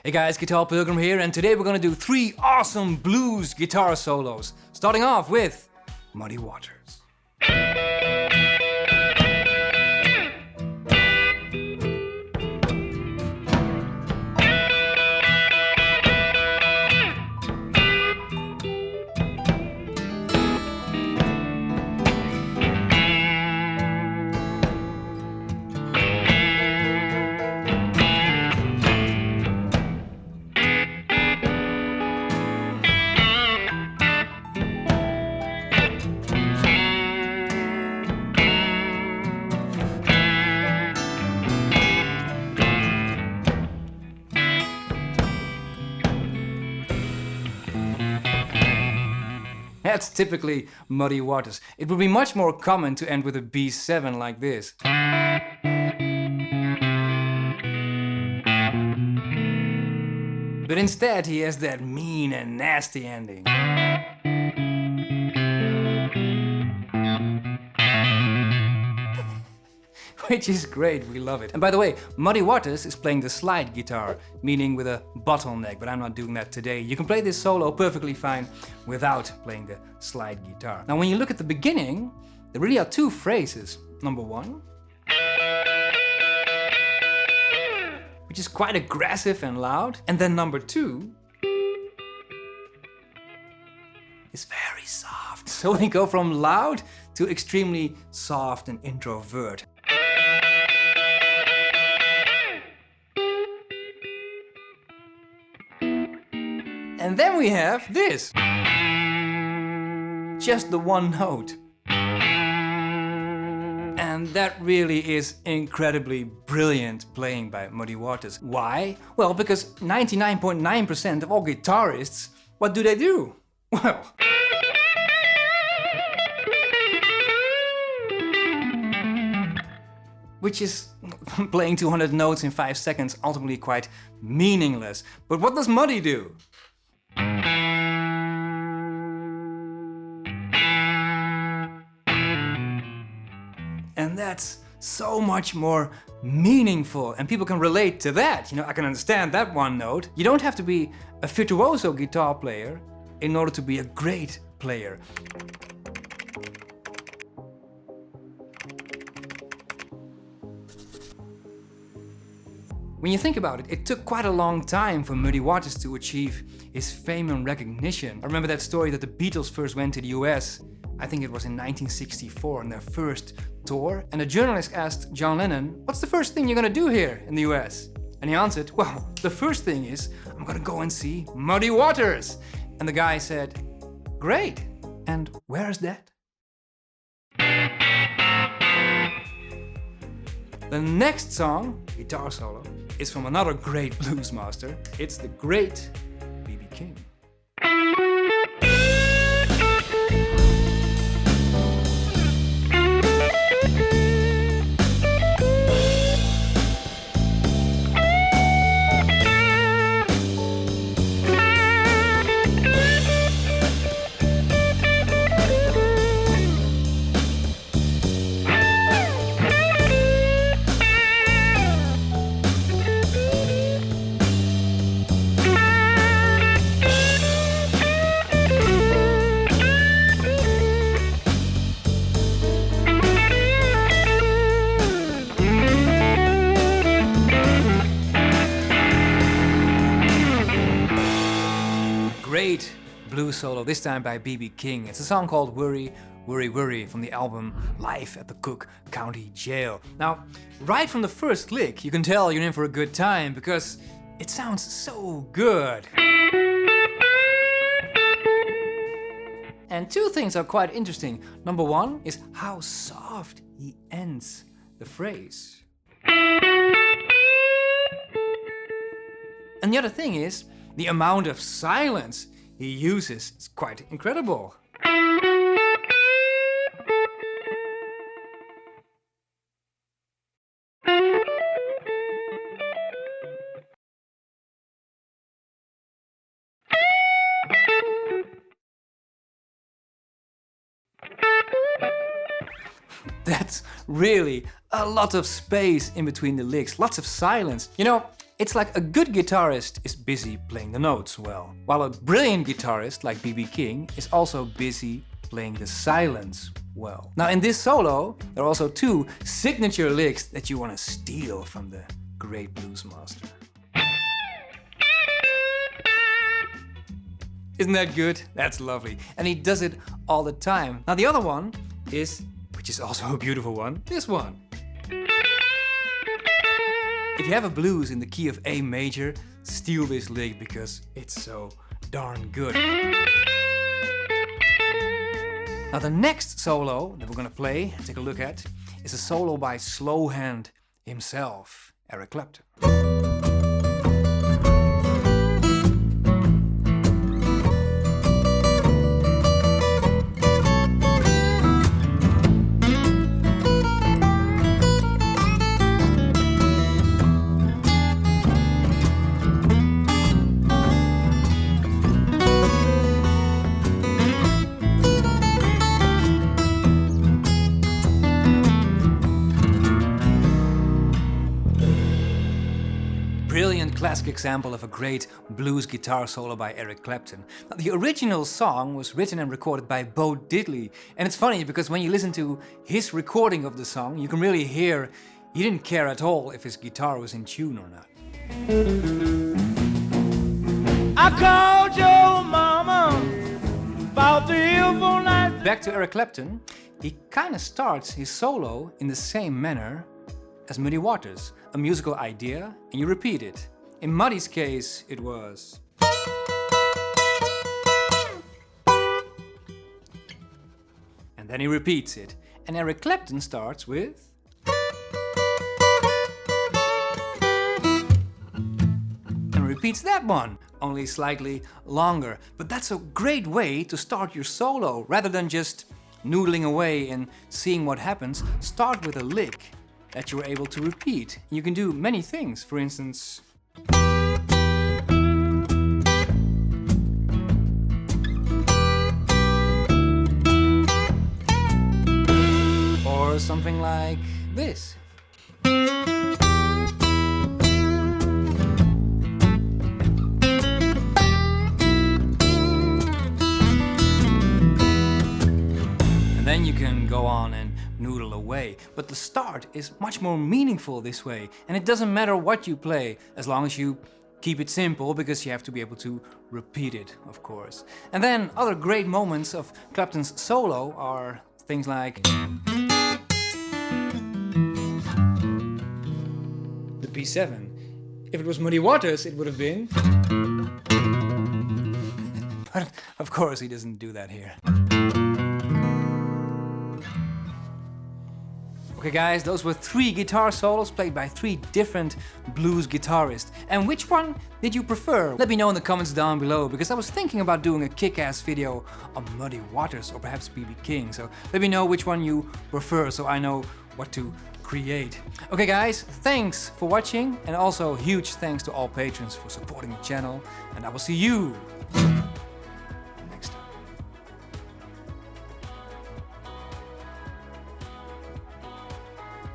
Hey guys, Guitar Pilgrim here, and today we're gonna do 3 awesome blues guitar solos. Starting off with Muddy Waters. That's typically Muddy Waters. It would be much more common to end with a B7 like this. But instead he has that mean and nasty ending. Which is great, we love it. And by the way, Muddy Waters is playing the slide guitar, meaning with a bottleneck, but I'm not doing that today. You can play this solo perfectly fine without playing the slide guitar. Now when you look at the beginning, there really are 2 phrases. Number 1, which is quite aggressive and loud, and then number 2 is very soft. So we go from loud to extremely soft and introvert. And then we have this. Just the one note. And that really is incredibly brilliant playing by Muddy Waters. Why? Well, because 99.9% of all guitarists, what do they do? Well, which is playing 200 notes in 5 seconds, ultimately quite meaningless. But what does Muddy do? And that's so much more meaningful, and people can relate to that. You know, I can understand that one note. You don't have to be a virtuoso guitar player in order to be a great player. When you think about it, it took quite a long time for Muddy Waters to achieve his fame and recognition. I remember that story that the Beatles first went to the US. I think it was in 1964 on their first tour. And a journalist asked John Lennon, "What's the first thing you're gonna do here in the US?" And he answered, "Well, the first thing is I'm gonna go and see Muddy Waters." And the guy said, "Great, and where is that?" The next song, guitar solo, is from another great blues master. It's the great B.B. King. Great blues solo, this time by B.B. King. It's a song called Worry, Worry, Worry from the album Live at the Cook County Jail. Now, right from the first lick, you can tell you're in for a good time because it sounds so good. And 2 things are quite interesting. Number 1 is how soft he ends the phrase. And the other thing is the amount of silence he uses. It's quite incredible. That's really a lot of space in between the licks, lots of silence. You know, It's like a good guitarist is busy playing the notes well, while a brilliant guitarist like B.B. King is also busy playing the silence well. Now in this solo, there are also two signature licks that you want to steal from the great blues master. Isn't that good? That's lovely. And he does it all the time. Now the other one is, which is also a beautiful one, this one. If you have a blues in the key of A major, steal this lick because it's so darn good. Now the next solo that we're gonna play, take a look at, is a solo by slow hand himself, Eric Clapton. Brilliant classic example of a great blues guitar solo by Eric Clapton. Now, the original song was written and recorded by Bo Diddley, and it's funny because when you listen to his recording of the song, you can really hear he didn't care at all if his guitar was in tune or not. I called your mama about the evil night. Back to Eric Clapton, he kind of starts his solo in the same manner as Muddy Waters, a musical idea, and you repeat it. In Muddy's case, it was... And then he repeats it. And Eric Clapton starts with... And repeats that one, only slightly longer. But that's a great way to start your solo. Rather than just noodling away and seeing what happens, start with a lick that you're able to repeat. You can do many things, for instance... or something like this. And then you can go on and noodle away. But the start is much more meaningful this way. And it doesn't matter what you play, as long as you keep it simple, because you have to be able to repeat it, of course. And then other great moments of Clapton's solo are things like the B7. If it was Muddy Waters, it would have been... But of course he doesn't do that here. Okay guys, those were 3 guitar solos played by 3 different blues guitarists. And which one did you prefer? Let me know in the comments down below, because I was thinking about doing a kick-ass video on Muddy Waters or perhaps B.B. King. So let me know which one you prefer so I know what to create. Okay guys, thanks for watching, and also huge thanks to all patrons for supporting the channel, and I will see you